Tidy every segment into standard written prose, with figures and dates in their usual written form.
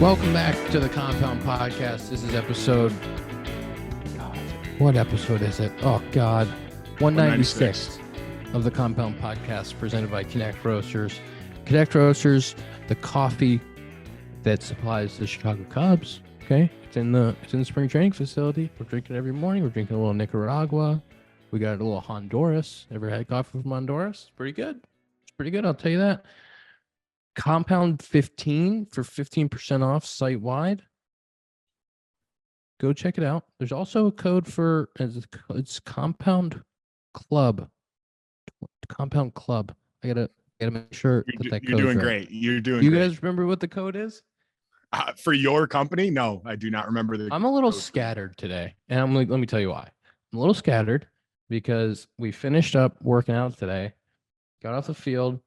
Welcome back to the Compound Podcast. This is episode. God, what episode is it? Oh, God. 196 of the Compound Podcast, presented by Connect Roasters. Connect Roasters, the coffee that supplies the Chicago Cubs. Okay. It's in the spring training facility. We're drinking it every morning. We're drinking a little Nicaragua. We got a little Honduras. Ever had coffee from Honduras? It's pretty good. It's pretty good. I'll tell you that. Compound 15 for 15% off site-wide. Go check it out. There's also a code for it's Compound Club. Compound Club. I gotta make sure that You're code's doing right. great. You're doing. You great. guys remember what the code is? For your company? No, I do not remember the. I'm a little scattered today, and let me tell you why. I'm a little scattered because we finished up working out today, got off the field,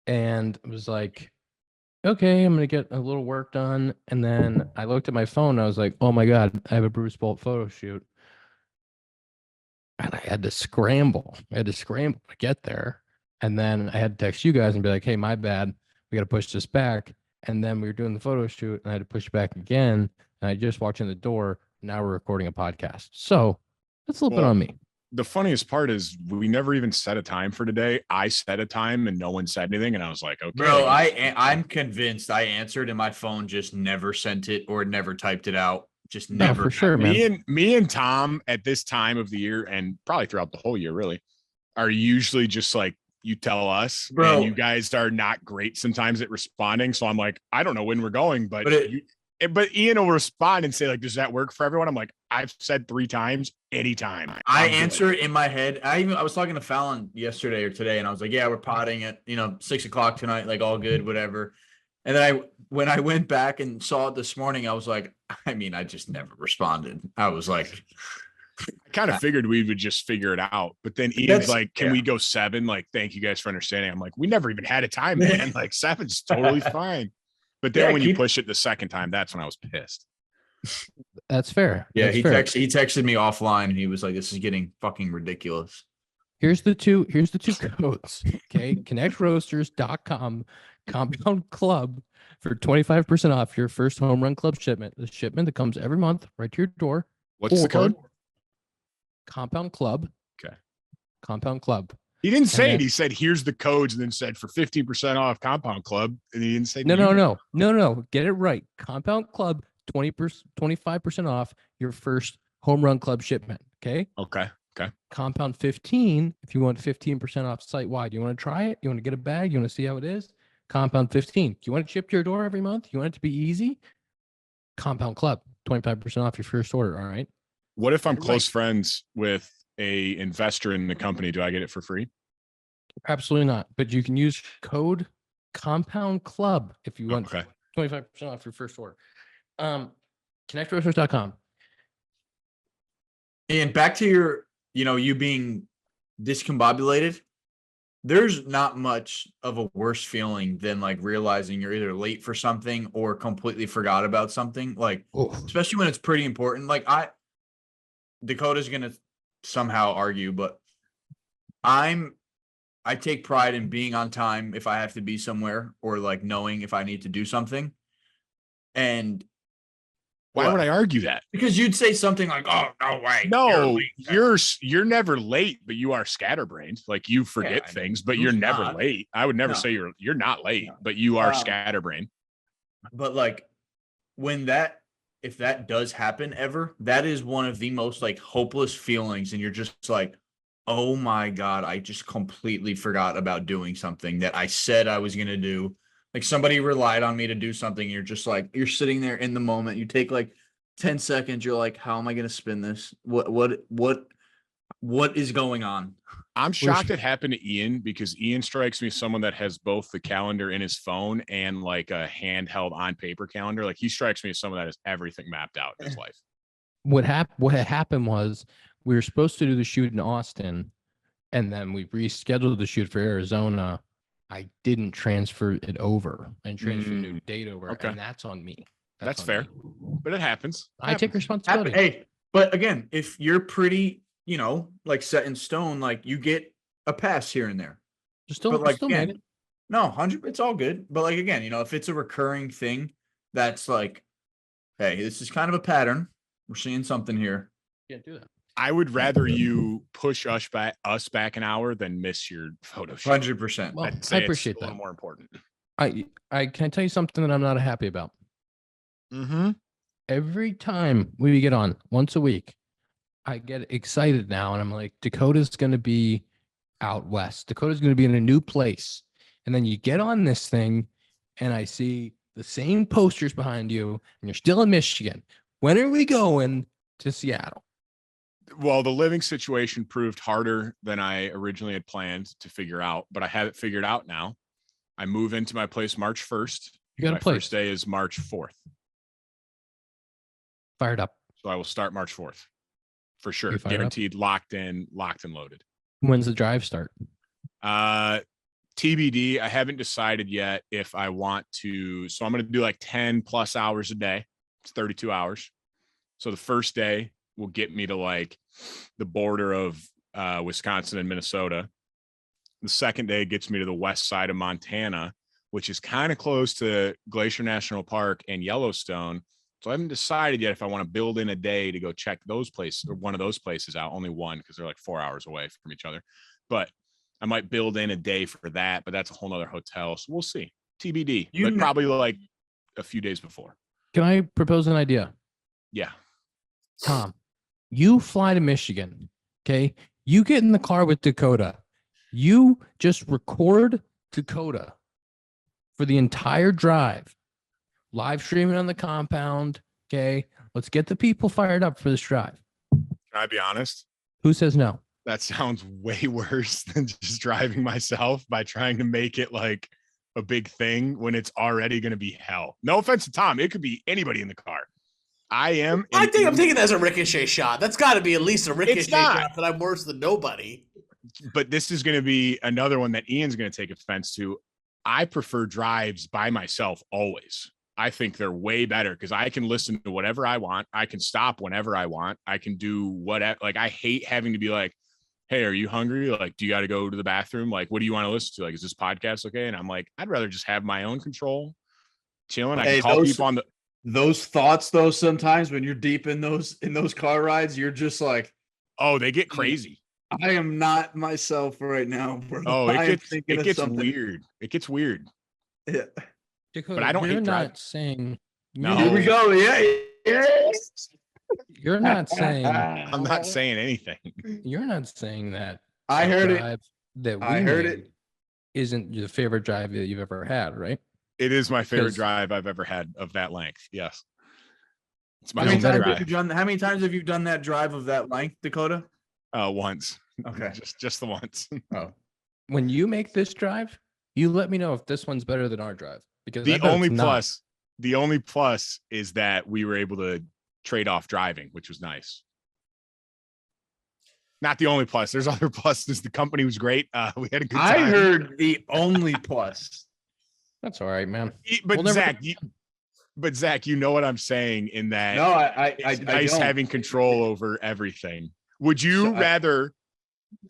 and was like, okay, I'm going to get a little work done. And then I looked at my phone and I was like, oh my God, I have a Bruce Bolt photo shoot. And I had to scramble. To get there. And then I had to text you guys and be like, hey, my bad. We got to push this back. And then we were doing the photo shoot and I had to push it back again. And I just walked in the door. Now we're recording a podcast. So that's a little bit on me. The funniest part is we never even set a time for today. I set a time and no one said anything. And I was like, okay. Bro, I'm convinced I answered and my phone just never sent it or never typed it out. Just never. For sure, man. Me and Tom at this time of the year and probably throughout the whole year really are usually just like, you tell us, bro, and you guys are not great sometimes at responding. So I'm like, I don't know when we're going, but Ian will respond and say like, does that work for everyone? I'm like, I've said 3 times, anytime. I answer it in my head. I was talking to Fallon yesterday or today, and I was like, yeah, we're potting at 6 o'clock tonight, like all good, whatever. And then when I went back and saw it this morning, I was like, I just never responded. I was like, I kind of figured we would just figure it out. But then Ian's like, can we go 7? Like, thank you guys for understanding. I'm like, we never even had a time, man. Like 7's totally fine. But then when you push it the second time, that's when I was pissed. That's fair. Yeah, that's he fair. texted me offline and he was like, this is getting fucking ridiculous. Here's the two codes. Okay. ConnectRoasters.com Compound Club for 25% off your first home run club shipment. The shipment that comes every month right to your door. What's the code? Compound Club. Okay. Compound Club. He didn't say it. He said, here's the codes, and then said for 15% off Compound Club. And he didn't say No. Get it right. Compound Club, 25% off your first home run club shipment. Okay. Okay. Compound 15, if you want 15% off site wide. You want to try it? You want to get a bag? You want to see how it is? Compound 15. Do you want it shipped to your door every month? You want it to be easy? Compound Club, 25% off your first order. All right. What if I'm close friends with a investor in the company? Do I get it for free? Absolutely not. But you can use code Compound Club if you want 25% off your first order. ConnectRoasters.com. And back to your, you being discombobulated. There's not much of a worse feeling than like realizing you're either late for something or completely forgot about something. Like, especially when it's pretty important. Like Dakota's going to somehow argue, but I take pride in being on time if I have to be somewhere or like knowing if I need to do something. And why would I argue that? Because you'd say something like, "Oh, no way." No, you're never late, but you are scatterbrained. Like you forget things, but you're never late. I would never say you're not late, but you are scatterbrained. But like if that does happen ever, that is one of the most like hopeless feelings. And you're just like, oh my God, I just completely forgot about doing something that I said I was going to do. Like somebody relied on me to do something. You're just like, you're sitting there in the moment. You take like 10 seconds. You're like, how am I going to spin this? What is going on? I'm shocked it happened to Ian because Ian strikes me as someone that has both the calendar in his phone and like a handheld on paper calendar. Like he strikes me as someone that has everything mapped out in his life. What had happened was we were supposed to do the shoot in Austin and then we rescheduled the shoot for Arizona. I didn't transfer it over and transfer a new date over. Okay. And that's on me. That's fair. Me. But it happens. I take responsibility. Hey, but again, if you're pretty, like set in stone, like you get a pass here and there. Still again, no, 100, it's all good. But like, again, if it's a recurring thing, that's like, hey, this is kind of a pattern. We're seeing something here. Can't do that. I would rather you push us back an hour than miss your photo shoot. 100%. Well, I'd say I appreciate it's a that. little more important. I can tell you something that I'm not happy about. Mm-hmm. Every time we get on once a week, I get excited now, and I'm like, Dakota's going to be out west. Dakota's going to be in a new place. And then you get on this thing, and I see the same posters behind you, and you're still in Michigan. When are we going to Seattle? Well, the living situation proved harder than I originally had planned to figure out, but I have it figured out now. I move into my place March 1st. You got a My place. first day is March 4th. Fired up. So I will start March 4th for sure. You fired up? Guaranteed, locked and loaded. When's the drive start? TBD. I haven't decided yet if I want to. So I'm going to do like 10 plus hours a day. It's 32 hours. So the first day will get me to like the border of Wisconsin and Minnesota. The second day gets me to the west side of Montana, which is kind of close to Glacier National Park and Yellowstone. So I haven't decided yet if I want to build in a day to go check those places or one of those places out. Only one, because they're like 4 hours away from each other. But I might build in a day for that, but that's a whole nother hotel. So we'll see. TBD, but probably like a few days before. Can I propose an idea? Yeah. Tom, you fly to Michigan, okay? You get in the car with Dakota. You just record Dakota for the entire drive, live streaming on the compound, okay? Let's get the people fired up for this drive. Can I be honest? Who says no? That sounds way worse than just driving myself by trying to make it like a big thing when it's already going to be hell. No offense to Tom. It could be anybody in the car. I'm taking that as a ricochet shot. That's got to be at least a ricochet shot that I'm worse than nobody. But this is going to be another one that Ian's going to take offense to. I prefer drives by myself always. I think they're way better because I can listen to whatever I want. I can stop whenever I want. I can do whatever. Like, I hate having to be like, hey, are you hungry? Like, do you got to go to the bathroom? Like, what do you want to listen to? Like, is this podcast okay? And I'm like, I'd rather just have my own control, chilling. I can call people on those thoughts though. Sometimes when you're deep in those car rides, you're just like, oh, they get crazy. I am not myself right now, bro. Oh, it gets weird. It gets weird. Yeah. Dakota, but I don't you're hate not driving. saying. No. Here we go. Yeah. You're not saying. I'm not saying anything. You're not saying that. I heard it. Drive that we I heard it. Isn't your favorite drive that you've ever had, right? It is my favorite drive I've ever had of that length. Yes. It's my How many favorite times drive. how many times have you done that drive of that length, Dakota? Once. Okay. Just the once. Oh. When you make this drive, you let me know if this one's better than our drive. Because the only plus is that we were able to trade off driving, which was nice. Not the only plus. There's other pluses. The company was great. We had a good time. I heard the only plus. That's all right, man. But Zach, you know what I'm saying in that. No, I nice don't. having control over everything. Would you rather?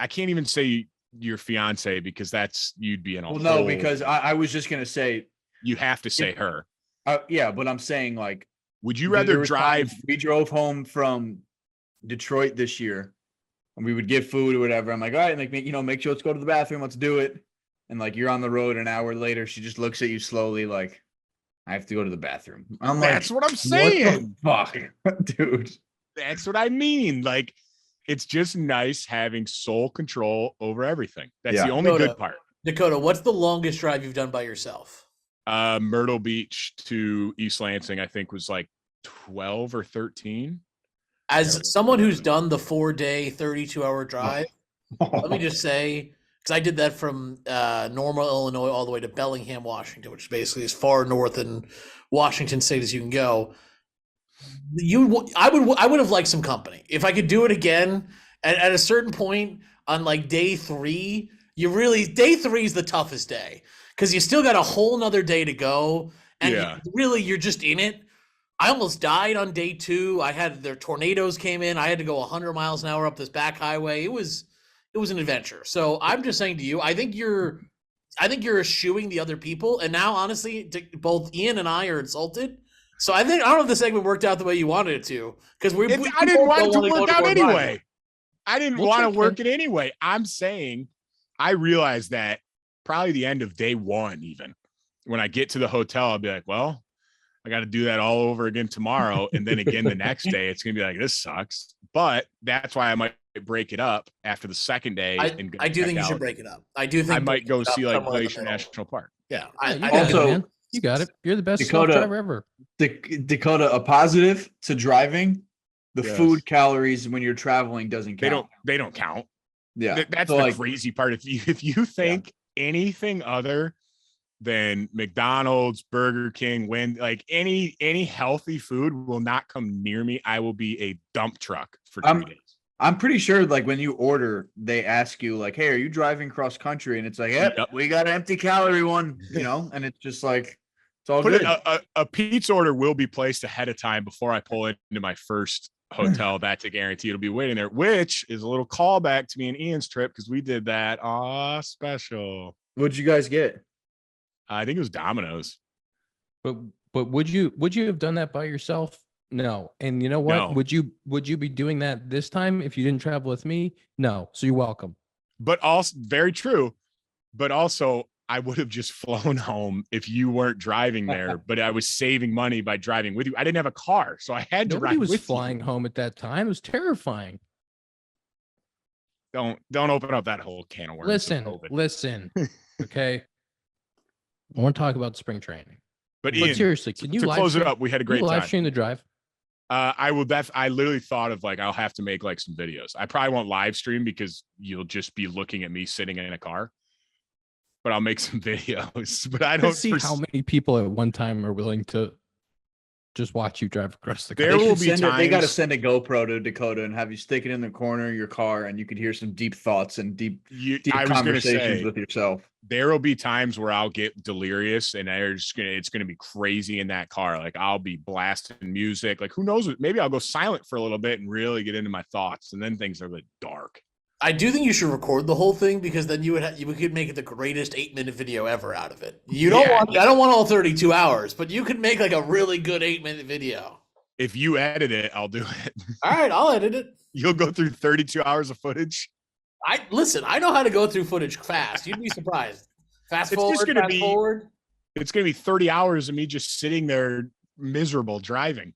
I can't even say your fiance because you'd be in a. Well, no, because I was just gonna say. You have to say her. Yeah, but I'm saying like. Would you rather drive? We drove home from Detroit this year, and we would get food or whatever. I'm like, all right, like make sure let's go to the bathroom, let's do it. And like you're on the road, an hour later, she just looks at you slowly, like, I have to go to the bathroom. I'm like, that's what I'm saying. What the fuck, dude. That's what I mean. Like, it's just nice having sole control over everything. That's the only good part. Dakota, what's the longest drive you've done by yourself? Myrtle Beach to East Lansing, I think was like 12 or 13. As someone who's done the 4-day, 32-hour drive, let me just say, because I did that from Normal, Illinois, all the way to Bellingham, Washington, which is basically as far north in Washington State as you can go. I would have liked some company. If I could do it again, at a certain point on like day 3, day 3 is the toughest day. Because you still got a whole nother day to go. And you're just in it. I almost died on day 2. Their tornadoes came in. I had to go 100 miles an hour up this back highway. It was an adventure. So I'm just saying to you, I think you're eschewing the other people. And now, honestly, both Ian and I are insulted So I don't know if the segment worked out the way you wanted it to, because I didn't want it to work out anyway. I didn't want to work it anyway. I'm saying I realized that probably the end of day one, even when I get to the hotel, I'll be like, well, I got to do that all over again tomorrow. And then again, the next day, it's going to be like, this sucks. But that's why I might break it up after the second day. I do think you should break it up. I do think I might go see like Glacier National Park. Yeah. You got it. You're the best driver ever. Dakota, a positive to driving, the food calories when you're traveling doesn't count. They don't count. Yeah. That's the crazy part. If you think anything other than McDonald's, Burger King, like any healthy food will not come near me, I will be a dump truck for 2 days. I'm pretty sure like when you order, they ask you like, hey, are you driving cross country? And it's like, yep. We got an empty calorie one, and it's just like, it's all good. A pizza order will be placed ahead of time before I pull into my first hotel. That's a guarantee. It'll be waiting there, which is a little callback to me and Ian's trip because we did that special. What'd you guys get? I think it was Domino's. But would you have done that by yourself? No. And you know what? No. Would you be doing that this time if you didn't travel with me? No. So you're welcome. But also very true. But also I would have just flown home if you weren't driving there, but I was saving money by driving with you. I didn't have a car, so I had to Nobody ride was with flying you. home at that time. It was terrifying. Don't open up that whole can of worms. Listen. Okay. I want to talk about spring training. But Ian, seriously, can you close it up? We had a great live time. stream the drive? I will. I literally thought of like I'll have to make like some videos. I probably won't live stream because you'll just be looking at me sitting in a car. But I'll make some videos. But I don't see how many people at one time are willing to just watch you drive across the country. There will be times they got to send a GoPro to Dakota and have you stick it in the corner of your car, and you could hear some deep thoughts and deep conversations with yourself. There will be times where I'll get delirious and it's gonna be crazy in that car. Like I'll be blasting music. Like who knows? Maybe I'll go silent for a little bit and really get into my thoughts, and then things are like dark. I do think you should record the whole thing because then you could make it the greatest 8-minute video ever out of it. I don't want all 32 hours, but you could make like a really good 8-minute video. If you edit it, I'll do it. All right, I'll edit it. You'll go through 32 hours of footage. I know how to go through footage fast. You'd be surprised. Fast forward. It's gonna be 30 hours of me just sitting there miserable driving.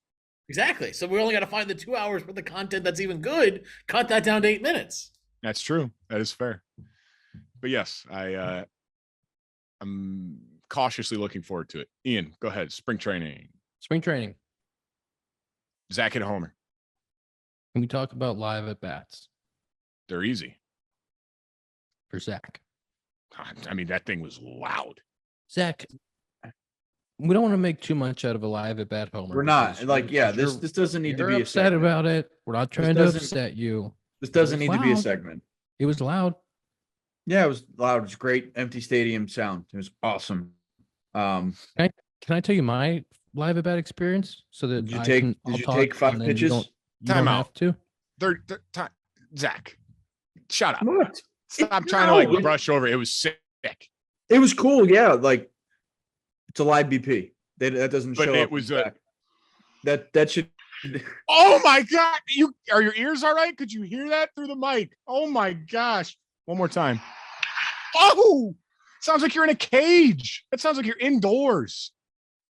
Exactly. So we only got to find the 2 hours for the content that's even good. Cut that down to 8 minutes. That's true. That is fair. But yes, I'm cautiously looking forward to it. Ian, go ahead. Spring training. Zach hit a homer. Can we talk about live at bats? They're easy. For Zach. I mean, that thing was loud. Zach, we don't want to make too much out of a live at bat homer. We're not. This doesn't need to be upset about it. We're not trying to upset you. This doesn't need to be a segment. It was loud. Yeah, it was loud. It was great. Empty stadium sound. It was awesome. Can I tell you my live at bat experience? So that did you take 5 pitches? You don't have to. Zach, shut up. What? Stop trying to brush over. It was sick. It was cool. Yeah, like it's a live BP. That doesn't show. But it was that should. Oh my God! Are your ears all right? Could you hear that through the mic? Oh my gosh! One more time. Oh, sounds like you're in a cage. That sounds like you're indoors.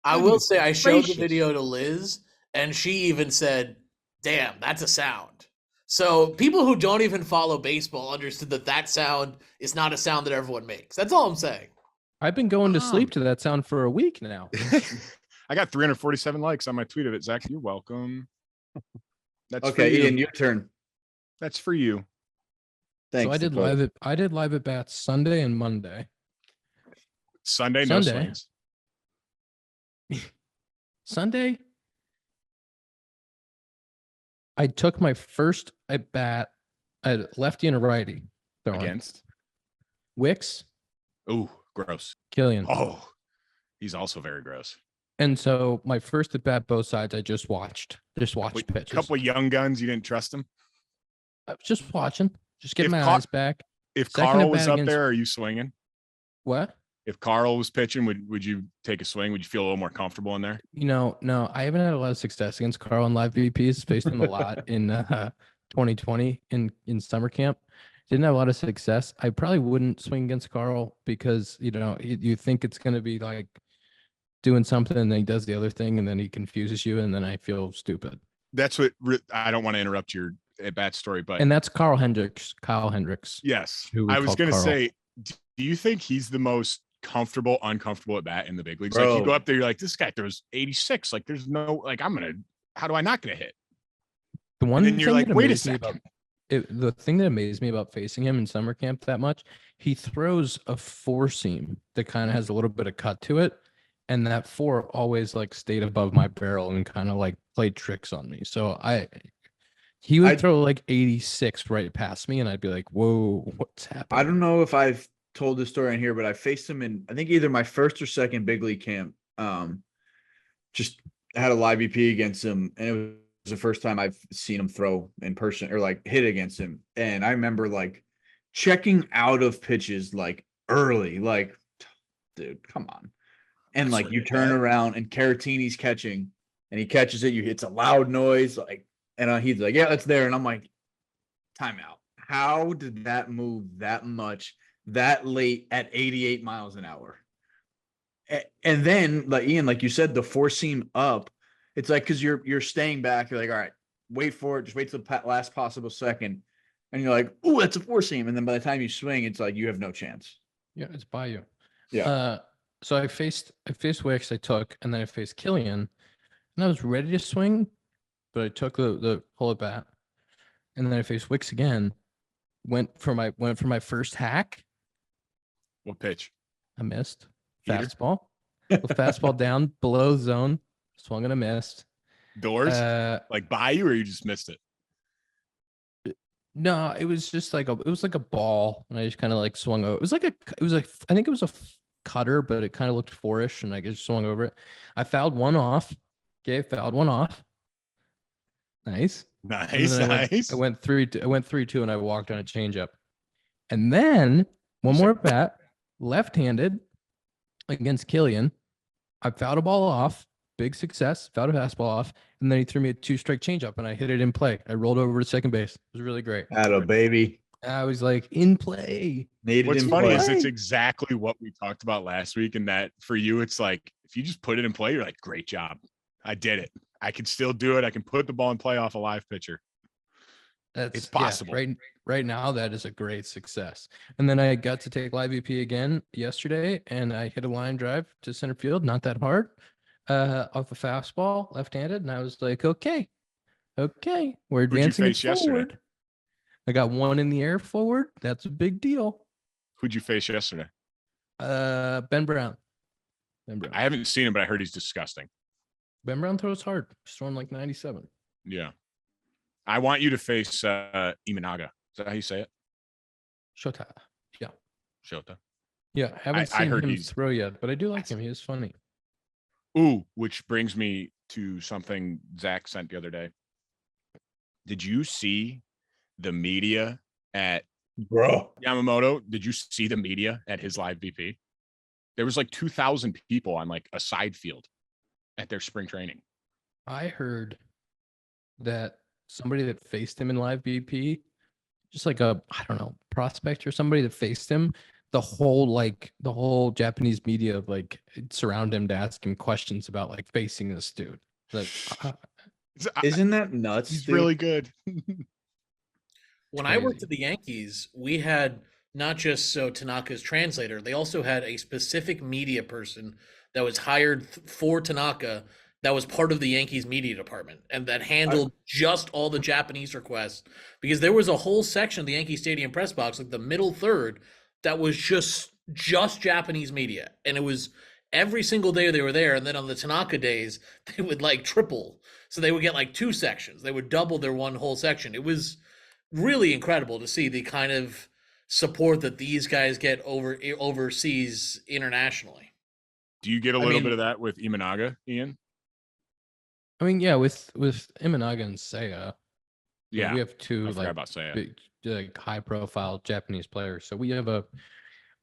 I will say I showed the video to Liz, and she even said, "Damn, that's a sound." So people who don't even follow baseball understood that sound is not a sound that everyone makes. That's all I'm saying. I've been going to sleep to that sound for a week now. I got 347 likes on my tweet of it. Zach, you're welcome. That's okay, Ian, your turn. That's for you. Thanks. So I did live at bats Sunday and Monday. Sunday, no swings. Sunday, I took my first at bat. I had lefty and a righty. Against Wicks. Oh, gross. Killian. Oh, he's also very gross. And so my first at bat, both sides, I just watched pitches. A couple of young guns, you didn't trust them? I was just watching, just getting my eyes back. If Carl was up there, are you swinging? What? If Carl was pitching, would you take a swing? Would you feel a little more comfortable in there? No, I haven't had a lot of success against Carl in live VPs. Faced him a lot in 2020 in summer camp. Didn't have a lot of success. I probably wouldn't swing against Carl because you think it's going to be like doing something and then he does the other thing and then he confuses you and then I feel stupid. That's what I don't want to interrupt your at bat story, but that's Kyle Hendricks. Yes, I was going to say, do you think he's the most comfortable, uncomfortable at bat in the big leagues? Bro. Like you go up there, you're like, this guy throws 86. Like there's no, like how do I not get a hit? The one thing you're like, wait a second. The thing that amazed me about facing him in summer camp that much, he throws a four seam that kind of has a little bit of cut to it. And that four always like stayed above my barrel and kind of like played tricks on me. So he would throw like 86 right past me and I'd be like, whoa, what's happening? I don't know if I've told this story on here, but I faced him in, I think either my first or second big league camp. Just had a live BP against him. And it was the first time I've seen him throw in person or like hit against him. And I remember like checking out of pitches like early, like, dude, come on. And like you turn around and Caratini's catching and he catches it. It's a loud noise. Like, and he's like, yeah, that's there. And I'm like, timeout. How did that move that much that late at 88 miles an hour? And then like Ian, like you said, the four seam up, it's like, cause you're staying back. You're like, all right, wait for it. Just wait till the last possible second. And you're like, oh, that's a four seam. And then by the time you swing, it's like, you have no chance. Yeah. It's by you. Yeah. So I faced Wicks, I took, and then I faced Killian, and I was ready to swing, but I took the pull at bat, and then I faced Wicks again. Went for my first hack. What pitch? I missed. Fastball. Fastball down below zone. Swung and I missed. Doors? Like by you, or you just missed it? No, it was just like a ball, and I just kind of like swung over. I think it was a cutter, but it kind of looked four-ish, and I just swung over it. I fouled one off. Okay, fouled one off. Nice. I went 3-2, and I walked on a changeup. And then one more bat, left-handed against Killian. I fouled a ball off. Big success. Fouled a fastball off, and then he threw me a 2-strike changeup, and I hit it in play. I rolled over to second base. It was really great. Atta baby. I was like in play. What's funny is it's exactly what we talked about last week, and that for you, it's like if you just put it in play, you're like, great job. I did it. I can still do it. I can put the ball in play off a live pitcher. It's possible. Yeah, right now, that is a great success. And then I got to take live VP again yesterday, and I hit a line drive to center field, not that hard, off a fastball, left-handed, and I was like, okay, we're advancing forward. Yesterday? I got one in the air forward. That's a big deal. Who'd you face yesterday? Ben Brown. I haven't seen him, but I heard he's disgusting. Ben Brown throws hard. He's throwing like 97. Yeah. I want you to face Imanaga. Is that how you say it? Shota. Yeah. Shota. Yeah. I haven't seen him throw yet, but I do like him. He is funny. Ooh, which brings me to something Zach sent the other day. Did you see the media at Yamamoto? Did you see the media at his live BP? There was like 2,000 people on like a side field at their spring training. I heard that somebody that faced him in live BP, just like I don't know, prospect or somebody that faced him, the whole Japanese media like surround him to ask him questions about like facing this dude. Like, isn't that nuts? He's really good. When I worked at the Yankees, we had not just Tanaka's translator, they also had a specific media person that was hired for Tanaka that was part of the Yankees media department and that handled just all the Japanese requests, because there was a whole section of the Yankee Stadium press box, like the middle third, that was just Japanese media. And it was every single day they were there. And then on the Tanaka days, they would like triple. So they would get like two sections. They would double their one whole section. It was really incredible to see the kind of support that these guys get overseas internationally. Do you get a little bit of that with Imanaga, Ian? I mean, yeah, with Imanaga and Seiya, yeah, we have two about Seiya. big, like high-profile Japanese players. So we have a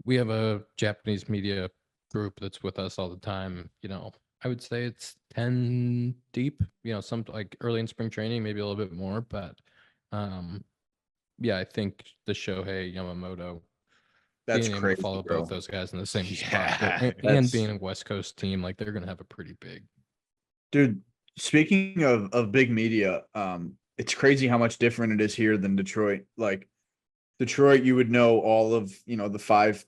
we have a Japanese media group that's with us all the time. I would say it's 10 deep, some like early in spring training, maybe a little bit more, but yeah, I think the Shohei Yamamoto That's being able to crazy, follow bro. both those guys in the same spot Yeah. and being a West Coast team, like they're gonna have a pretty big. Dude, speaking of big media, it's crazy how much different it is here than Detroit. Like Detroit, you would know all of, the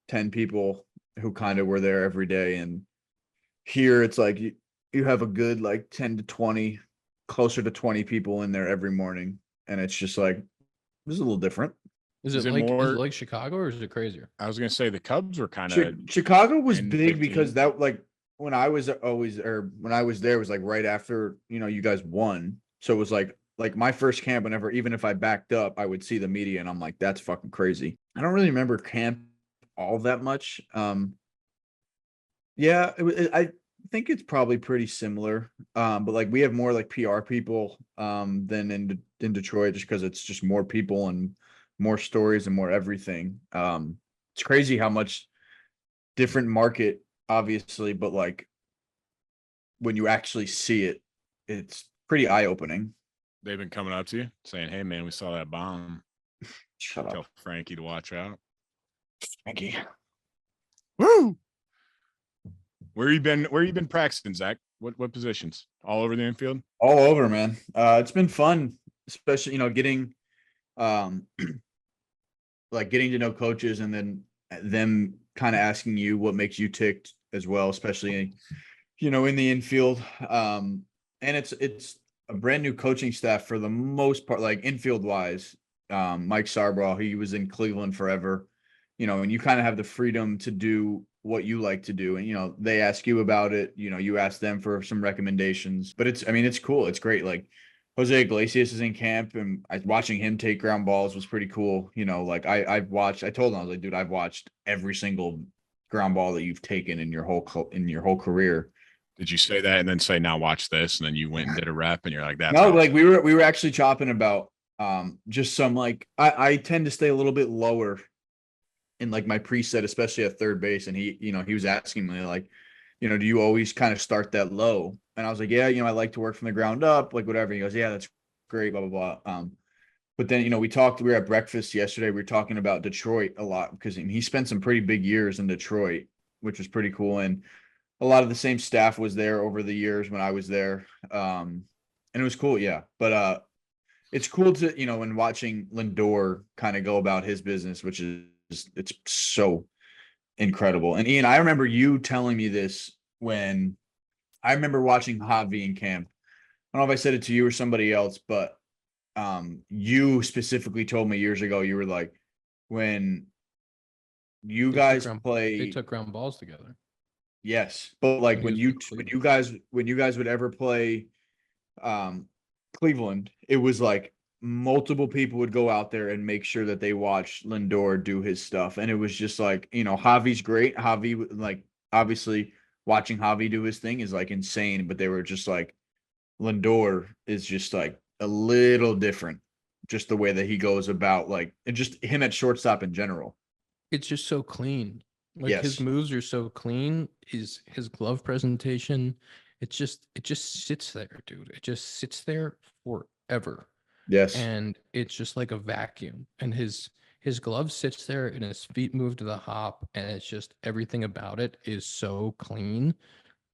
5-10 people who kind of were there every day. And here it's like you have a good like 10 to 20, closer to 20 people in there every morning. And it's just like, this is a little different. Is Is it it like more- Chicago, or is it crazier? I was gonna say the Cubs were kind of Chicago was 10, big because 15. that like when I was there it was like right after, you guys won. So it was like my first camp, whenever, even if I backed up, I would see the media and I'm like, that's fucking crazy. I don't really remember camp all that much. Yeah, I think it's probably pretty similar. But like we have more like PR people than in Detroit, just because it's just more people and more stories and more everything. It's crazy how much different market, obviously, but like when you actually see it, it's pretty eye-opening. They've been coming up to you saying, "Hey, man, we saw that bomb. Shut Tell up, Frankie to watch out." Frankie. Woo! Where you been practicing, Zach? What positions? All over the infield? All over, man. It's been fun, especially, getting like getting to know coaches and then them kind of asking you what makes you tick as well, especially in the infield. And it's a brand new coaching staff for the most part, like infield wise. Mike Sarbraw, he was in Cleveland forever, and you kind of have the freedom to do what you like to do. And, they ask you about it, you ask them for some recommendations, but it's cool. It's great. Like Jose Iglesias is in camp, and watching him take ground balls was pretty cool. Like I told him, I was like, dude, I've watched every single ground ball that you've taken in your whole career. Did you say that and then say, "Now watch this," and then you went and did a rep, and you're like, "That's no, awesome." like we were actually chopping about just some, like I tend to stay a little bit lower in like my preset, especially at third base. And he was asking me like, do you always kind of start that low? And I was like, yeah, I like to work from the ground up, like whatever. He goes, yeah, that's great, blah, blah, blah. But then, we were at breakfast yesterday. We were talking about Detroit a lot because he spent some pretty big years in Detroit, which was pretty cool. And a lot of the same staff was there over the years when I was there. And it was cool. Yeah. But it's cool to, when watching Lindor kind of go about his business, which is, it's so incredible. And Ian, I remember you telling me this when I remember watching Javi in camp. I don't know if I said it to you or somebody else, but you specifically told me years ago, you were like, when you guys play, they took ground balls together. Yes, but like when you guys would ever play Cleveland, it was like multiple people would go out there and make sure that they watched Lindor do his stuff. And it was just like, Javi's great. Javi, like, obviously watching Javi do his thing is like insane, but they were just like, Lindor is just like a little different, just the way that he goes about, like, and just him at shortstop in general. It's just so clean. Like Yes. his moves are so clean. His glove presentation, it just sits there, dude. It just sits there forever. Yes. And it's just like a vacuum. And his glove sits there and his feet move to the hop, and it's just everything about it is so clean.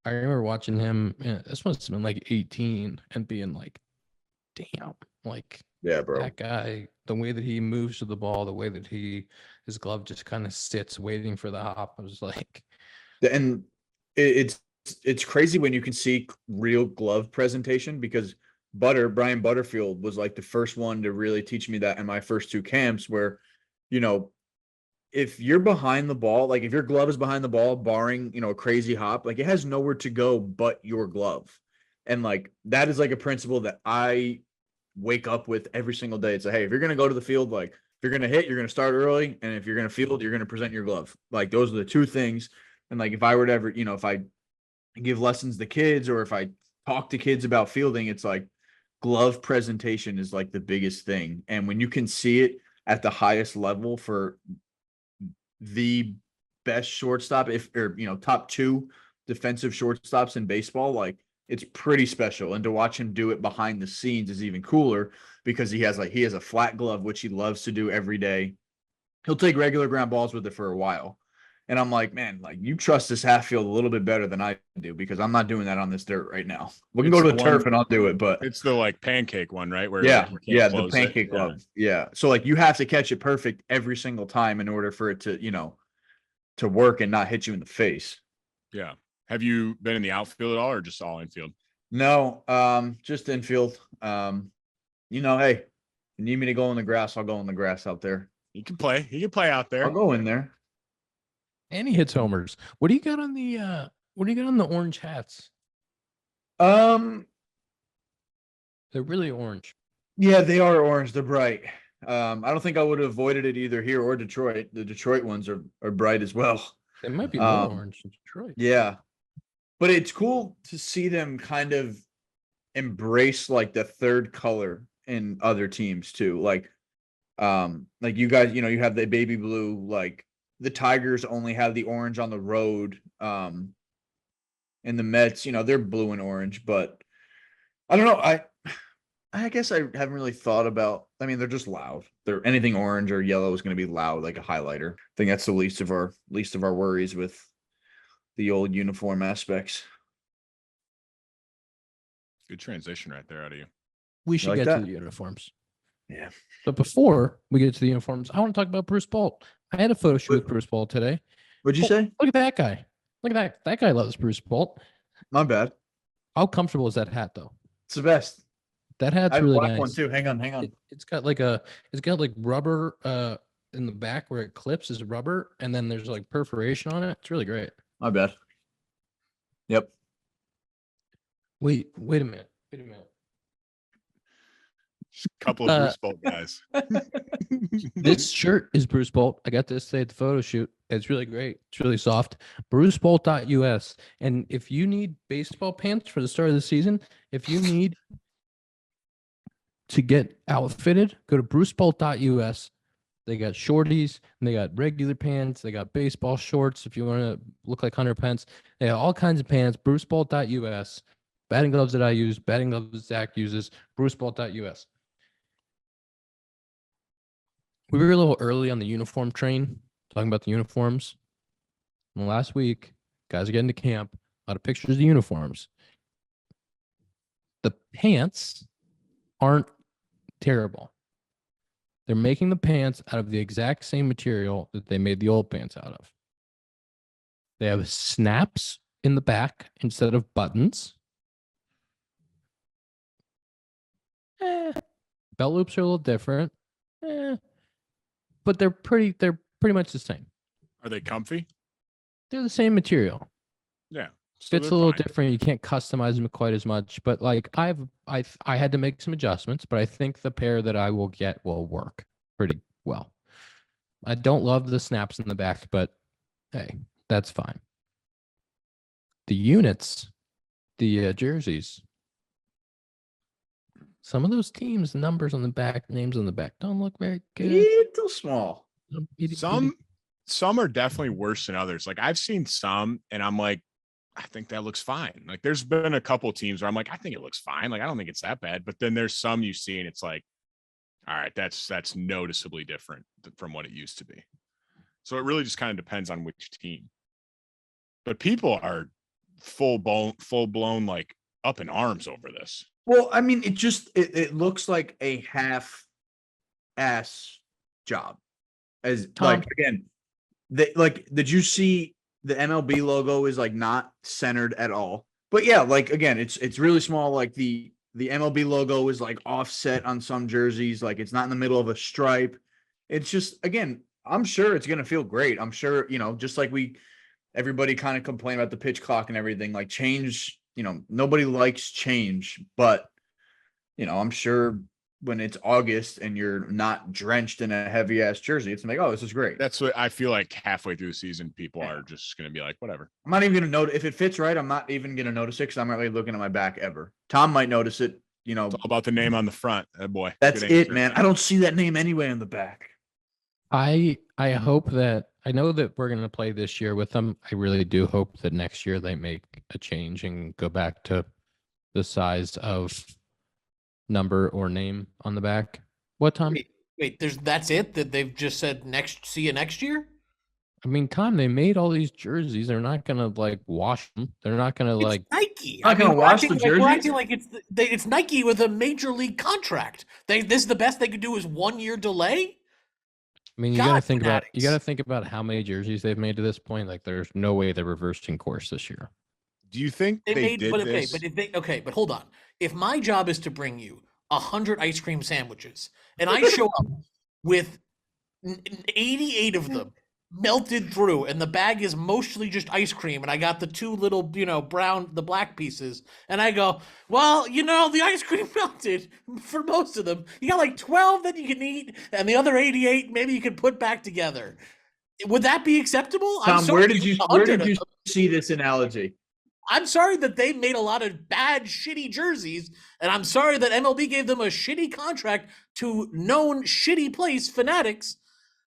I remember watching him, this must have been like 18, and being like, damn, like, Yeah, bro. that guy, the way that he moves to the ball, the way that his glove just kind of sits waiting for the hop. I was like, And it's crazy when you can see real glove presentation, because Brian Butterfield was like the first one to really teach me that in my first two camps, where, if you're behind the ball, like if your glove is behind the ball, barring, a crazy hop, like it has nowhere to go but your glove. And like, that is like a principle that I wake up with every single day. It's like, hey, if you're going to go to the field, like if you're going to hit, you're going to start early. And if you're going to field, you're going to present your glove. Like those are the two things. And like, if I were to ever, if I give lessons to kids, or if I talk to kids about fielding, it's like glove presentation is like the biggest thing. And when you can see it at the highest level for the best shortstop, top 2 defensive shortstops in baseball. Like, it's pretty special. And to watch him do it behind the scenes is even cooler because he has a flat glove, which he loves to do every day. He'll take regular ground balls with it for a while. And I'm like, man, like, you trust this half field a little bit better than I do because I'm not doing that on this dirt right now. We can go to the turf and I'll do it, but it's the like pancake one, right? Where the pancake glove. Yeah. So like you have to catch it perfect every single time in order for it to work and not hit you in the face. Yeah. Have you been in the outfield at all or just all infield? No, just infield. Hey, you need me to go in the grass, I'll go in the grass out there. You can play. You can play out there. I'll go in there. And he hits homers. What do you got on the orange hats? They're really orange. Yeah, they are orange. They're bright. I don't think I would have avoided it either here or Detroit. The Detroit ones are bright as well. They might be more orange in Detroit. Yeah. But it's cool to see them kind of embrace like the third color in other teams too. Like you guys, you have the baby blue, like the Tigers only have the orange on the road. And the Mets, they're blue and orange, but I don't know. I guess I haven't really thought about, they're just loud. They're anything orange or yellow is going to be loud, like a highlighter. I think that's the least of our worries with the old uniform aspects. Good transition right there out of you. We should get to the uniforms. Yeah. But before we get to the uniforms, I want to talk about Bruce Bolt. I had a photo shoot with Bruce Bolt today. What'd you say? Look at that guy. Look at that. That guy loves Bruce Bolt. Not bad. How comfortable is that hat, though? It's the best. That hat's really nice. One too. Hang on. It's got rubber in the back where it clips is rubber, and then there's like perforation on it. It's really great. Not bad. Yep. Wait a minute. Just a couple of Bruce Bolt guys. This shirt is Bruce Bolt. I got this today at the photo shoot. It's really great. It's really soft. BruceBolt.us. And if you need baseball pants for the start of the season, if you need to get outfitted, go to BruceBolt.us. They got shorties and they got regular pants. They got baseball shorts if you want to look like Hunter Pence. They have all kinds of pants. BruceBolt.us. Batting gloves that I use, batting gloves Zach uses, BruceBolt.us. We were a little early on the uniform train, talking about the uniforms. And last week, guys are getting to camp, a lot of pictures of the uniforms. The pants aren't terrible. They're making the pants out of the exact same material that they made the old pants out of. They have snaps in the back instead of buttons. Belt loops are a little different. But they're pretty much the same. Are they comfy? They're the same material. Yeah. Fits a little different. You can't customize them quite as much, but like I had to make some adjustments, but I think the pair that I will get will work pretty well. I don't love the snaps in the back, but hey, that's fine. The units, the jerseys, some of those teams, numbers on the back, names on the back don't look very good. Little small. Some are definitely worse than others. Like I've seen some and I'm like, I think that looks fine. Like there's been a couple teams where I'm like, I think it looks fine. Like I don't think it's that bad. But then there's some you see and it's like, all right, that's noticeably different from what it used to be. So it really just kind of depends on which team. But people are full blown like up in arms over this. Well, I mean, it looks like a half-ass job. As Tom. Like again, did you see the MLB logo is like not centered at all? But yeah, like again, it's really small. Like the MLB logo is like offset on some jerseys, like it's not in the middle of a stripe. It's just again, I'm sure it's gonna feel great. I'm sure, just like everybody kind of complain about the pitch clock and everything, like change. Nobody likes change, but I'm sure when it's August and you're not drenched in a heavy ass jersey, it's like, oh, this is great. That's what I feel like halfway through the season, people are just going to be like, whatever. I'm not even going to notice if it fits right. I'm not even going to notice it because I'm not really looking at my back ever. Tom might notice it. It's all about the name on the front. Boy, that's it, man. I don't see that name anyway on the back. I hope that I know that we're going to play this year with them. I really do hope that next year they make a change and go back to the size of number or name on the back. What, Tom? Wait, that's it? That they've just said see you next year? I mean, Tom, they made all these jerseys. They're not going to like wash them. They're not going to like Nike. Not gonna wash the jersey. We're acting like it's Nike with a major league contract. This is the best they could do is 1 year delay. I mean, you got to think about how many jerseys they've made to this point. Like, there's no way they're reversing course this year. Do you think they did this? But hold on. If my job is to bring you 100 ice cream sandwiches, and I show up with 88 of them melted through, and the bag is mostly just ice cream, and I got the two little, the black pieces, and I go, well, the ice cream melted for most of them. You got like 12 that you can eat, and the other 88 maybe you could put back together. Would that be acceptable? Tom, where did you see this analogy? I'm sorry that they made a lot of bad, shitty jerseys, and I'm sorry that MLB gave them a shitty contract to known shitty place, Fanatics,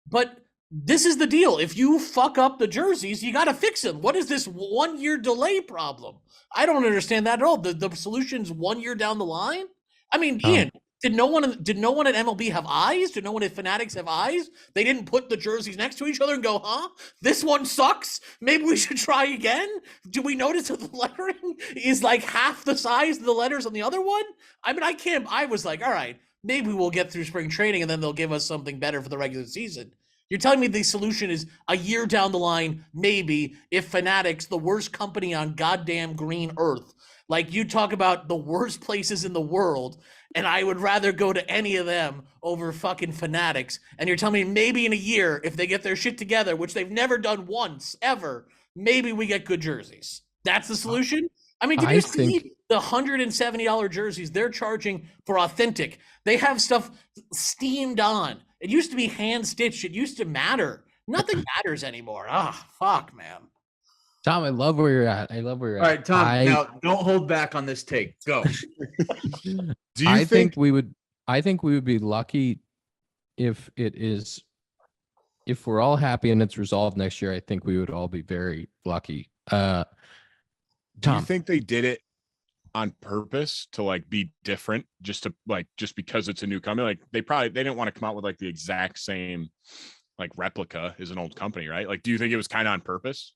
but this is the deal. If you fuck up the jerseys, you got to fix them. What is this 1 year delay problem? I don't understand that at all. The solution's 1 year down the line. I mean, Ian, did no one at MLB have eyes? Did no one at Fanatics have eyes? They didn't put the jerseys next to each other and go, huh? This one sucks. Maybe we should try again. Do we notice that the lettering is like half the size of the letters on the other one? I mean, I was like, all right, maybe we'll get through spring training and then they'll give us something better for the regular season. You're telling me the solution is a year down the line, maybe, if Fanatics, the worst company on goddamn green earth, like you talk about the worst places in the world, and I would rather go to any of them over fucking Fanatics. And you're telling me maybe in a year, if they get their shit together, which they've never done once, ever, maybe we get good jerseys. That's the solution? I mean, did you see the $170 jerseys they're charging for authentic? They have stuff steamed on. It used to be hand stitched. It used to matter. Nothing matters anymore. Fuck, man. Tom, I love where you're at. All right, Tom, now don't hold back on this take. Go. I think we would be lucky if we're all happy and it's resolved next year. I think we would all be very lucky. Tom, do you think they did it on purpose to like be different, just because it's a new company? Like they didn't want to come out with like the exact same like replica as an old company, right? Like, do you think it was kind of on purpose?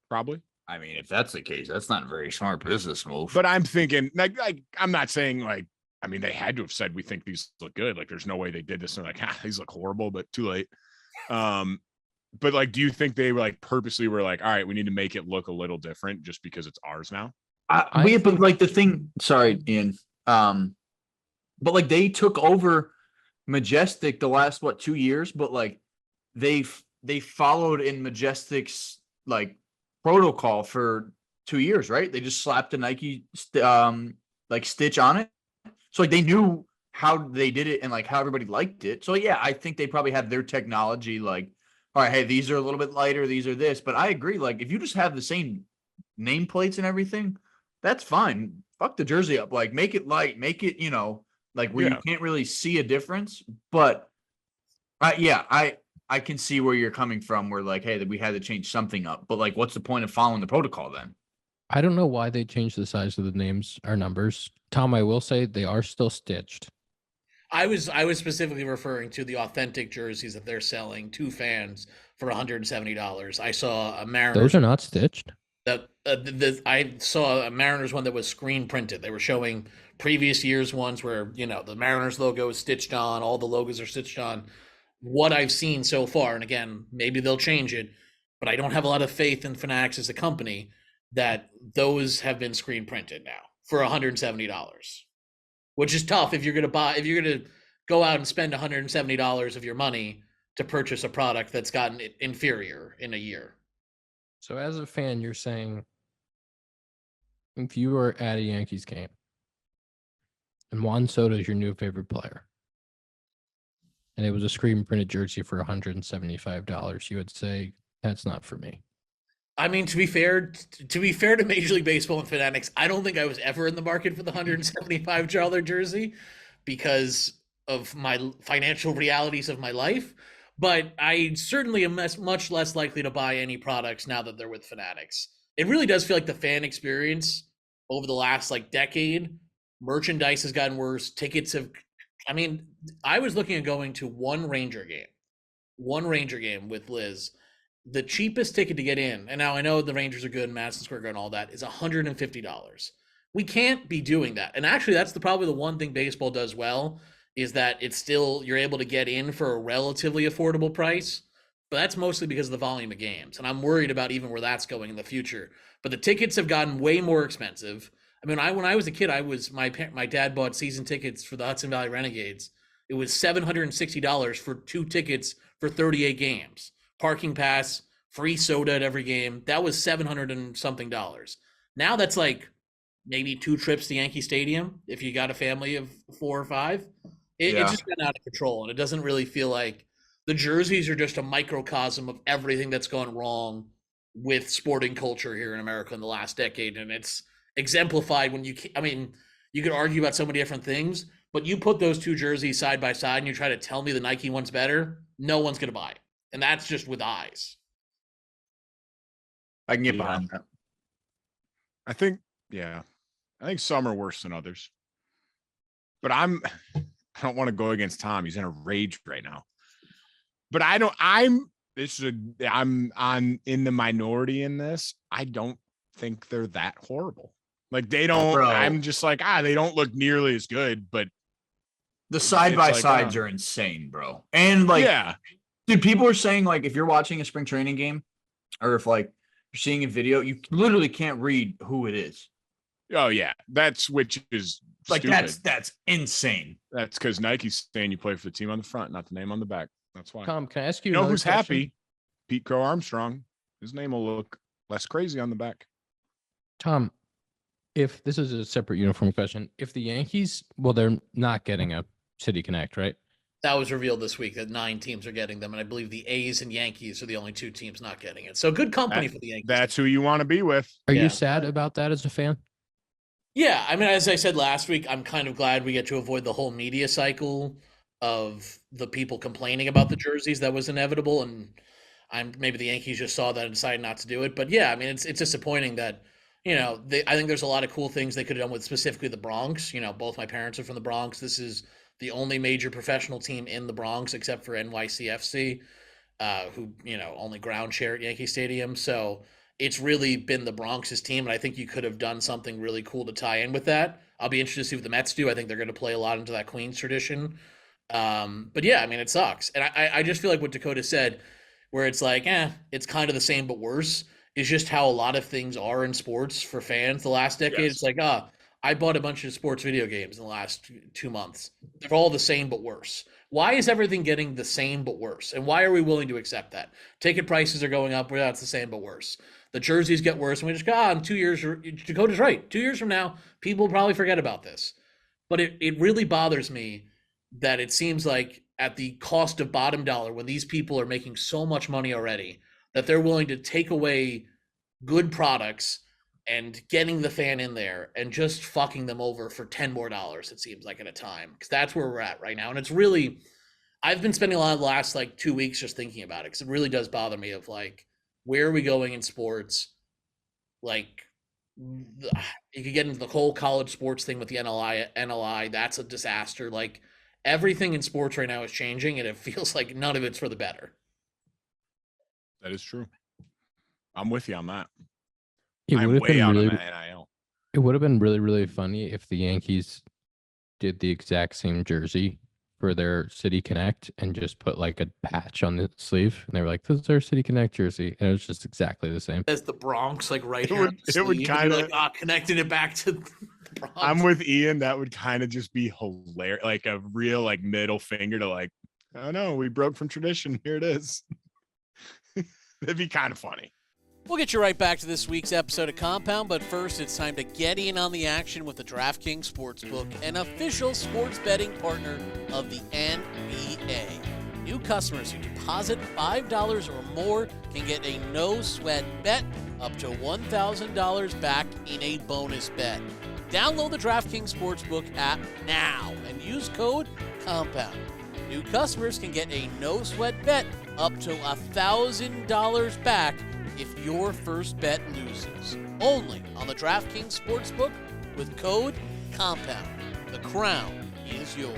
Probably. I mean, if that's the case, that's not a very smart business move. But I'm thinking like I'm not saying like, I mean, they had to have said we think these look good. Like there's no way they did this and they're like, these look horrible, but too late. But like, do you think they were like purposely were like, all right, we need to make it look a little different just because it's ours now? But like the thing, sorry, Ian. But like they took over Majestic the last 2 years, but like they followed in Majestic's like protocol for 2 years, right? They just slapped a Nike like stitch on it. So like they knew how they did it and like how everybody liked it. So yeah, I think they probably had their technology like, all right, hey, these are a little bit lighter, these are this. But I agree, like if you just have the same nameplates and everything, that's fine. Fuck the jersey up. Like make it light, make it, like where you can't really see a difference. But I can see where you're coming from. Where like, hey, that we had to change something up. But like, what's the point of following the protocol then? I don't know why they changed the size of the names or numbers. Tom, I will say they are still stitched. I was specifically referring to the authentic jerseys that they're selling to fans for $170. I saw a Mariners. Those are not stitched. I saw a Mariners one that was screen printed. They were showing previous years ones where the Mariners logo is stitched on, all the logos are stitched on. What I've seen so far, and again, maybe they'll change it, but I don't have a lot of faith in Fanatics as a company that those have been screen printed now for $170, which is tough if you're going to go out and spend $170 of your money to purchase a product that's gotten inferior in a year. So as a fan, you're saying if you were at a Yankees game and Juan Soto is your new favorite player and it was a screen printed jersey for $175, you would say that's not for me. I mean, to be fair to Major League Baseball and Fanatics, I don't think I was ever in the market for the $175 jersey because of my financial realities of my life. But I certainly am much less likely to buy any products now that they're with Fanatics. It really does feel like the fan experience over the last like decade, merchandise has gotten worse. Tickets have, I mean, I was looking at going to one Ranger game with Liz. The cheapest ticket to get in, and now I know the Rangers are good and Madison Square Garden and all that, is $150. We can't be doing that. And actually, that's probably the one thing baseball does well, is that it's still, you're able to get in for a relatively affordable price, but that's mostly because of the volume of games. And I'm worried about even where that's going in the future. But the tickets have gotten way more expensive. I mean, when I was a kid, my dad bought season tickets for the Hudson Valley Renegades. It was $760 for 2 tickets for 38 games. Parking pass, free soda at every game. That was $700 and something. Now that's like maybe 2 trips to Yankee Stadium if you got a family of 4 or 5. It's just been out of control, and it doesn't really feel like the jerseys are just a microcosm of everything that's gone wrong with sporting culture here in America in the last decade. And it's exemplified when you could argue about so many different things, but you put those 2 jerseys side by side and you try to tell me the Nike one's better, no one's going to buy it. And that's just with eyes. I can get behind that. I think some are worse than others. But I don't want to go against Tom. He's in a rage right now. But I'm in the minority in this. I don't think they're that horrible. Like they don't, bro. I'm just like, they don't look nearly as good, but the side by sides are insane, bro. And like, dude, people are saying like, if you're watching a spring training game or if like you're seeing a video, you literally can't read who it is. Oh yeah. Which is like, stupid. That's insane. That's because Nike's saying you play for the team on the front, not the name on the back. That's why. Tom, can I ask you? You know who's question? Happy? Pete Crow Armstrong. His name will look less crazy on the back. Tom, if this is a separate uniform question, if the Yankees, well, they're not getting a City Connect, right? That was revealed this week that 9 teams are getting them, and I believe the A's and Yankees are the only 2 teams not getting it. So good company for the Yankees. That's who you want to be with. Are you sad about that as a fan? Yeah, I mean, as I said last week, I'm kind of glad we get to avoid the whole media cycle of the people complaining about the jerseys. That was inevitable, and maybe the Yankees just saw that and decided not to do it. But yeah, I mean, it's disappointing that, I think there's a lot of cool things they could have done with specifically the Bronx. Both my parents are from the Bronx. This is the only major professional team in the Bronx except for NYCFC, who, only ground share at Yankee Stadium. So it's really been the Bronx's team, and I think you could have done something really cool to tie in with that. I'll be interested to see what the Mets do. I think they're going to play a lot into that Queens tradition. But yeah, I mean, it sucks. And I just feel like what Dakota said, where it's like, it's kind of the same but worse, is just how a lot of things are in sports for fans the last decade. Yes. It's like, I bought a bunch of sports video games in the last 2 months. They're all the same but worse. Why is everything getting the same but worse? And why are we willing to accept that? Ticket prices are going up. It's the same but worse. The jerseys get worse, and we just go, in 2 years, Dakota's right. 2 years from now, people will probably forget about this. But it really bothers me that it seems like at the cost of bottom dollar, when these people are making so much money already, that they're willing to take away good products and getting the fan in there and just fucking them over for $10 more, it seems like, at a time. Because that's where we're at right now. And it's really, I've been spending a lot of the last 2 weeks just thinking about it, because it really does bother me of where are we going in sports? You could get into the whole college sports thing with the NLI. That's a disaster. Everything in sports right now is changing, and it feels like none of it's for the better. That is true. I'm with you on that. It would have been really, really funny if the Yankees did the exact same jersey for their City Connect and just put a patch on the sleeve, and they were like, "This is our City Connect jersey," and it was just exactly the same. As the Bronx, right here. It would kind of connecting it back to the Bronx. I'm with Ian. That would kind of just be hilarious, a real middle finger to oh no, we broke from tradition. Here it is. That'd be kind of funny. We'll get you right back to this week's episode of Compound, but first it's time to get in on the action with the DraftKings Sportsbook, an official sports betting partner of the NBA. New customers who deposit $5 or more can get a no-sweat bet up to $1,000 back in a bonus bet. Download the DraftKings Sportsbook app now and use code COMPOUND. New customers can get a no-sweat bet up to $1,000 back if your first bet loses. Only on the DraftKings Sportsbook with code COMPOUND. The crown is yours.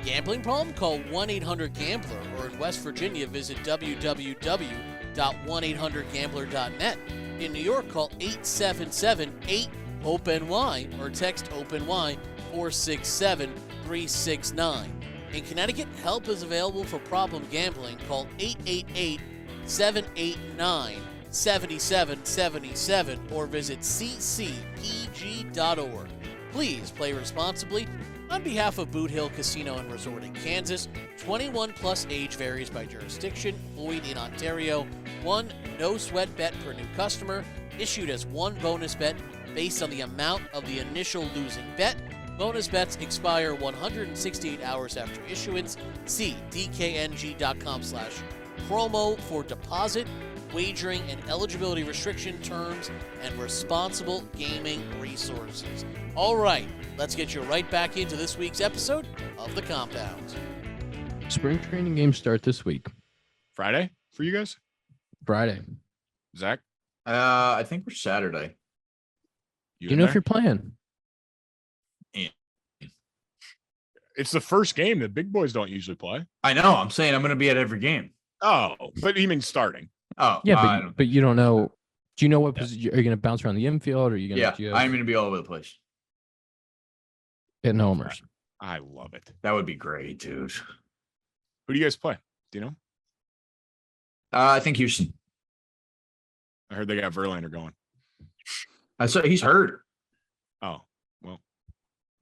Gambling problem? Call 1-800-GAMBLER, or in West Virginia, visit www.1800gambler.net. In New York, call 877-8-HOPE-NY or text HOPE-NY 467-369. In Connecticut, help is available for problem gambling. Call 888-789-7777 or visit ccpg.org. Please play responsibly. On behalf of Boot Hill Casino and Resort in Kansas, 21 plus age varies by jurisdiction, void in Ontario. 1 no sweat bet per new customer, issued as 1 bonus bet based on the amount of the initial losing bet. Bonus bets expire 168 hours after issuance. See dkng.com/promo for deposit, wagering, and eligibility restriction terms and responsible gaming resources. All right, let's get you right back into this week's episode of The Compound. Spring training games start this week. Friday for you guys? Friday. Zach? I think we're Saturday. Do you know if you're playing? It's the first game that big boys don't usually play. I know. I'm saying I'm going to be at every game. Oh, but you mean starting? Oh, Yeah, but you don't know. Do you know what position? Are you going to bounce around the infield? Or are you going to? Yeah, I'm going to be all over the place. Hitting homers. I love it. That would be great, dude. Who do you guys play? Do you know? I think Houston. I heard they got Verlander going. I saw he's hurt. Oh, well,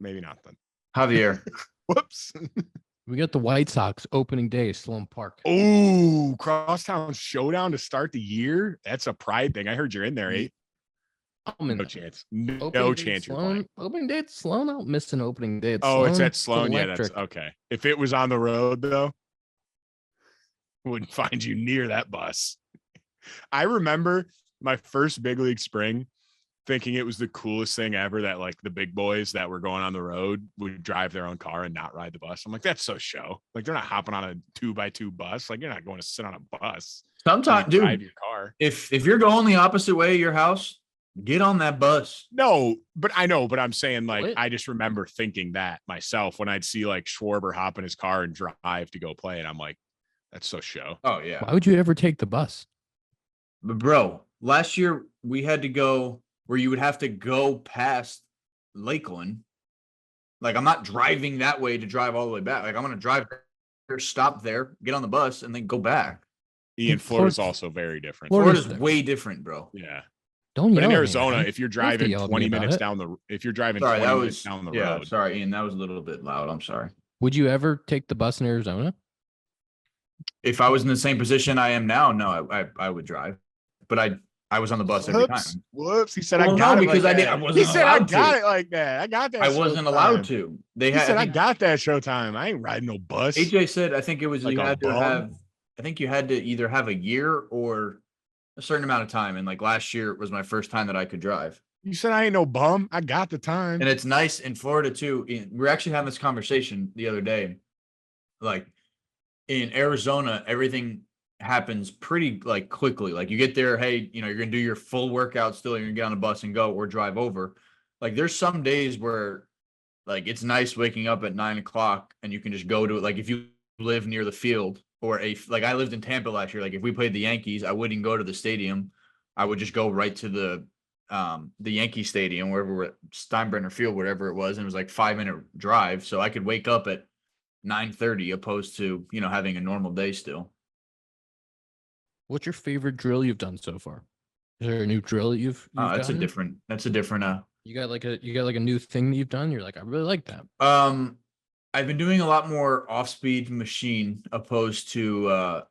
maybe not then. Javier. Whoops. We got the White Sox opening day, Sloan Park. Oh, crosstown showdown to start the year. That's a pride thing. I heard you're in there, 8. No chance. No chance you're playing. Opening day at Sloan. I don't miss an opening day at Oh, Sloan. it's at Sloan. Yeah, electric. that's okay. If it was on the road, though, wouldn't find you near that bus. I remember my first big league spring thinking it was the coolest thing ever that like the big boys that were going on the road would drive their own car and not ride the bus. I'm like, that's so show. Like they're not hopping on a 2x2 bus. Like you're not going to sit on a bus. Sometimes, dude, drive your car. If you're going the opposite way of your house, get on that bus. No, but I know, but I'm saying like, What? I just remember thinking that myself when I'd see like Schwarber hop in his car and drive to go play. And I'm like, that's so show. Oh yeah. Why would you ever take the bus? But bro, last year we had to go where you would have to go past Lakeland. Like I'm not driving that way to drive all the way back. Like I'm going to drive there, stop there, get on the bus, and then go back. Ian, Florida's also very different. Florida's way different, bro. Yeah. Don't But yell in at me, Arizona, man. if you're Don't have to driving yell at me 20 about minutes it. down the, if you're driving Sorry, 20 that minutes was down the yeah. road, Sorry, Ian, that was a little bit loud. I'm sorry. Would you ever take the bus in Arizona? If I was in the same position I am now, no, I would drive. But I was on the bus every time. Whoops. He said, Well, I no, got it. because like I did- that. I wasn't He said, I allowed got to. it like that. I got that. I wasn't allowed to. They He had. said, I got that showtime. I ain't riding no bus. AJ said, I think it was Like you a had to bum? have. I think you had to either have a year or a certain amount of time. And like last year was my first time that I could drive. You said, I ain't no bum. I got the time. And it's nice in Florida too. We're actually having this conversation the other day. Like in Arizona, everything happens pretty like quickly. Like you get there, hey, you're gonna do your full workout still, you're gonna get on a bus and go or drive over. Like there's some days where like it's nice waking up at 9 o'clock and you can just go to it. Like if you live near the field or like I lived in Tampa last year, like if we played the Yankees, I wouldn't go to the stadium. I would just go right to the Yankee Stadium, wherever we're at, Steinbrenner Field, whatever it was, and it was like 5-minute drive. So I could wake up at 9:30 opposed to, having a normal day still. What's your favorite drill you've done so far? Is there a new drill that you've That's a gotten? different, you You got like a new thing that you've done. You're like, I really like that. I've been doing a lot more off-speed machine opposed to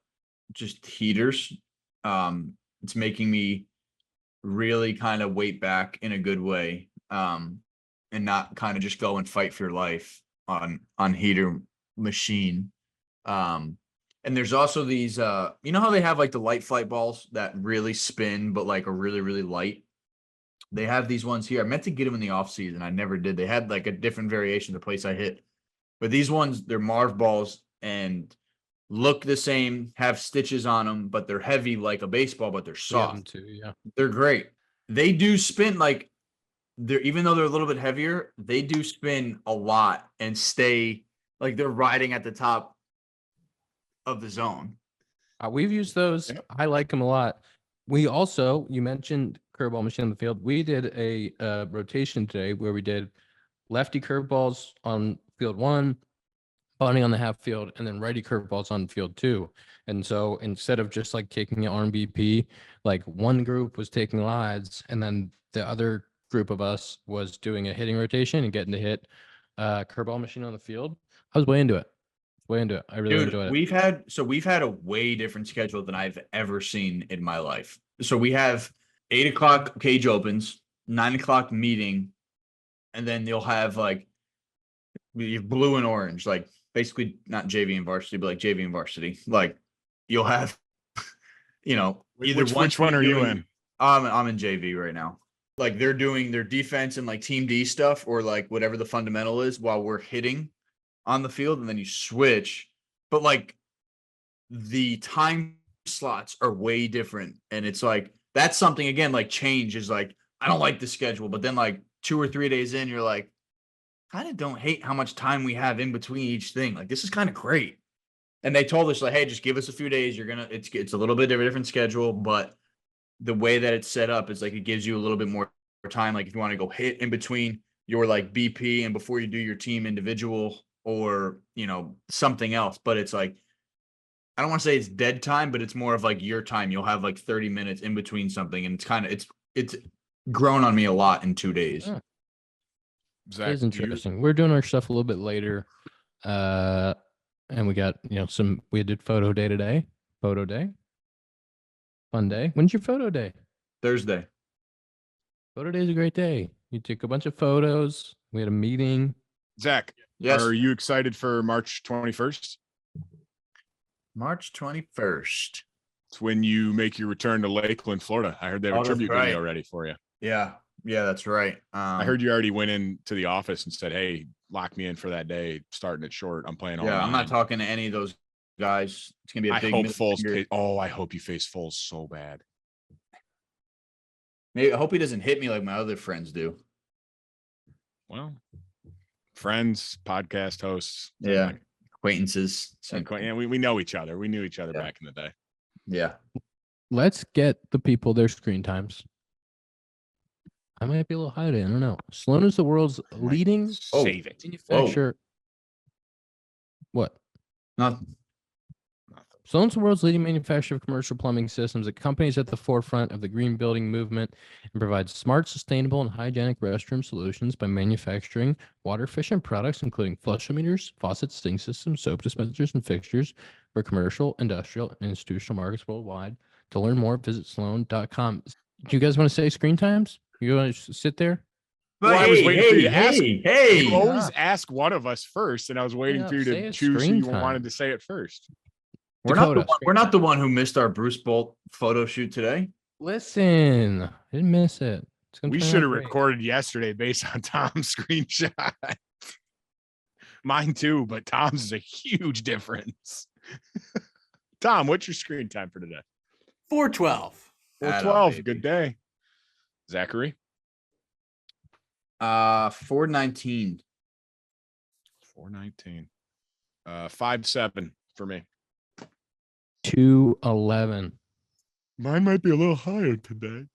just heaters. It's making me really kind of weight back in a good way, and not kind of just go and fight for your life on heater machine. And there's also these how they have like the light flight balls that really spin but like are really, really light. They have these ones here. I meant to get them in the off season. I never did. They had like a different variation of the place I hit. But these ones, they're Marv balls. and look the same, have stitches on them, but they're heavy like a baseball, but they're soft. Too, yeah. They're great. They do spin like they're, even though they're a little bit heavier, they do spin a lot and stay like they're riding at the top of the zone. We've used those. Yep. I like them a lot. We also, you mentioned curveball machine on the field. We did a rotation today where we did lefty curveballs on field 1, bunting on the half field, and then righty curveballs on field 2. And so instead of just like taking an RBP, like one group was taking lides, and then the other group of us was doing a hitting rotation and getting to hit curveball machine on the field. I was way into it. I really enjoyed it. We've had a way different schedule than I've ever seen in my life. So we have 8 o'clock cage opens, 9 o'clock meeting, and then you'll have like blue and orange, like basically not JV and varsity, but like JV and varsity. Like you'll have, either which one are you in? I'm in JV right now. Like they're doing their defense and like team D stuff or like whatever the fundamental is while we're hitting on the field, and then you switch. But like the time slots are way different, and it's like that's something again, like change is like I don't like the schedule, but then like 2 or 3 days in, you're like, kind of don't hate how much time we have in between each thing. Like this is kind of great. And they told us like, hey, just give us a few days. It's a little bit of a different schedule, but the way that it's set up is like it gives you a little bit more time. Like if you want to go hit in between your like BP and before you do your team individual or something else. But it's like I don't want to say it's dead time, but it's more of like your time. You'll have like 30 minutes in between something, and it's grown on me a lot in 2 days. Yeah. Zach, It is interesting. We're doing our stuff a little bit later. And we got, we did photo day today. Photo day. Fun day. When's your photo day? Thursday. Photo day is a great day. You took a bunch of photos. We had a meeting. Zach, Yes. are you excited for March 21st? March 21st. It's when you make your return to Lakeland, Florida. I heard they have a that's tribute right. video ready for you. Yeah, that's right. I heard you already went into the office and said, hey, lock me in for that day, starting it short. I'm playing all Yeah, I'm not 9. talking to any of those guys. It's gonna be a I big hope middle Foles. finger. I hope you face Foles so bad. Maybe I hope he doesn't hit me like my other friends do. Well, friends, podcast hosts. Yeah, acquaintances. Yeah, we know each other. We knew each other back in the day. Yeah. Let's get the people their screen times. I might be a little high today. I don't know. Sloan is the world's leading Save it. manufacturer. What? Nothing. Sloan's the world's leading manufacturer of commercial plumbing systems. The company is at the forefront of the green building movement and provides smart, sustainable, and hygienic restroom solutions by manufacturing water-efficient products, including flushometers, faucets, sink systems, soap dispensers, and fixtures for commercial, industrial, and institutional markets worldwide. To learn more, visit sloan.com. Do you guys want to say screen times? You want to sit there? But Well, I was waiting for you to ask. Hey, You always ask one of us first, and I was waiting for you say to a choose who screen you time. wanted to say it first. Dakota, we're not the one who missed our Bruce Bolt photo shoot today. Listen, I didn't miss it. It's gonna We turn out should have great. recorded yesterday based on Tom's screenshot. Mine too, but Tom's is a huge difference. Tom, what's your screen time for today? 412. 412. Good day. Zachary? 419. 419. 5-7 for me. 211. Mine might be a little higher today.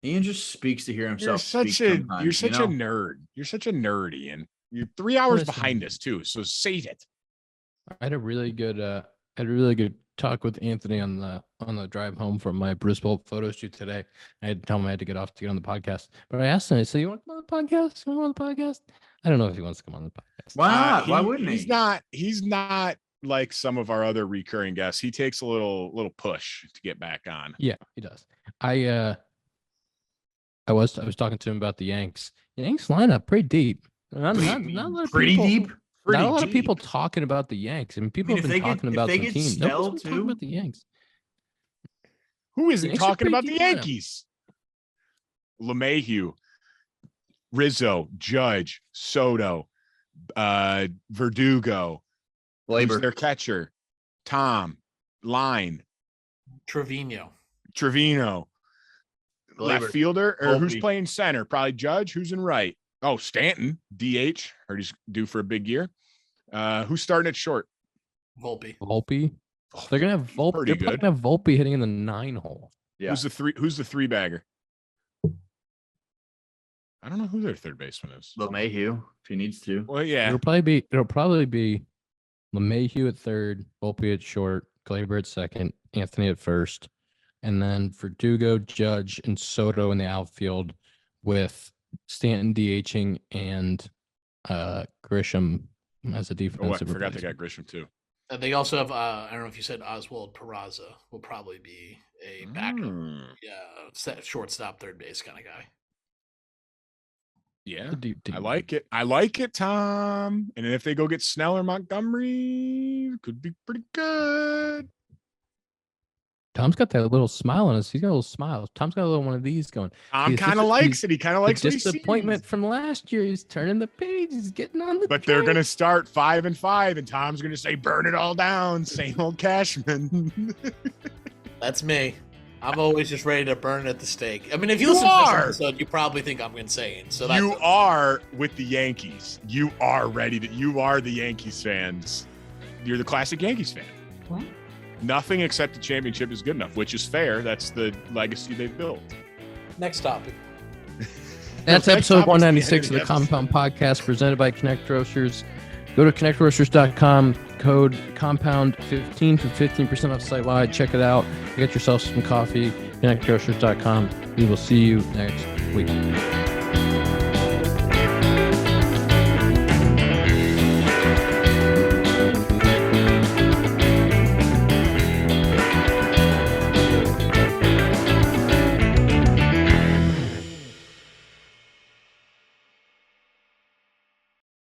Ian just speaks to hear You're himself. such a nerd. You're such a nerd, Ian. You're 3 hours Listen. behind us too, so save it. I had a really good talk with Anthony on the drive home from my Bruce Bolt photo shoot today. I had to tell him I had to get off to get on the podcast. But I asked him, I said, you want to come on the podcast? You want to come on the podcast? I don't know if he wants to come on the podcast. Why not? Why wouldn't he? He's not like some of our other recurring guests. He takes a little push to get back on. Yeah, he does. I was talking to him about the Yanks. The Yanks lineup pretty deep. Not a lot of Pretty people, deep. Not a lot of people talking about the Yanks. I mean, people I mean, have been talking about the team. Nobody's been talking about the Yanks. Who isn't Yanks are talking pretty about the deep lineup. Yankees? LeMahieu, Rizzo, Judge, Soto, Verdugo, Glaber. Who's their catcher? Tom. Line. Trevino. Gleyber. Left fielder, or Volpe. who's playing center? Probably Judge. Who's in right? Oh, Stanton, DH. Heard he's due for a big year. Who's starting at short? Volpe. They're gonna have Volpe. Pretty They're probably good. gonna have Volpe hitting in the 9 hole. Yeah. Who's the three bagger? I don't know who their third baseman is. LeMahieu, if he needs to. Well, yeah. It'll probably be LeMahieu at third, Volpe at short, Glaber at second, Anthony at first, and then Verdugo, Judge, and Soto in the outfield with Stanton DHing and Grisham as a Oh, I defensive. forgot they replacement. got Grisham too. They also have I don't know if you said Oswald Peraza will probably be a backup, shortstop, third base kind of guy. Yeah. The deep I like it. I like it, Tom. And if they go get Snell or Montgomery, could be pretty good. Tom's got that little smile on his. He's got a little smile. Tom's got a little one of these going. Tom He's kind of just- likes it. He kind of likes the what he disappointment sees. from last year. He's turning the page. He's getting on the. But they're train. gonna start 5-5, and Tom's gonna say, "Burn it all down." Same old Cashman. That's me. I'm always just ready to burn at the stake. I mean, if you You listen to this are. episode, you probably think I'm insane. So that's You are with the Yankees. You are ready to. You are the Yankees fans. You're the classic Yankees fan. What? Nothing except the championship is good enough, which is fair. That's the legacy they've built. Next topic. That's Next episode topic's the 196 of end the of the Compound Podcast presented by Connect Roasters. Go to connectroasters.com, code compound 15 for 15% off site wide. Check it out. Get yourself some coffee. Connectroasters.com. We will see you next week.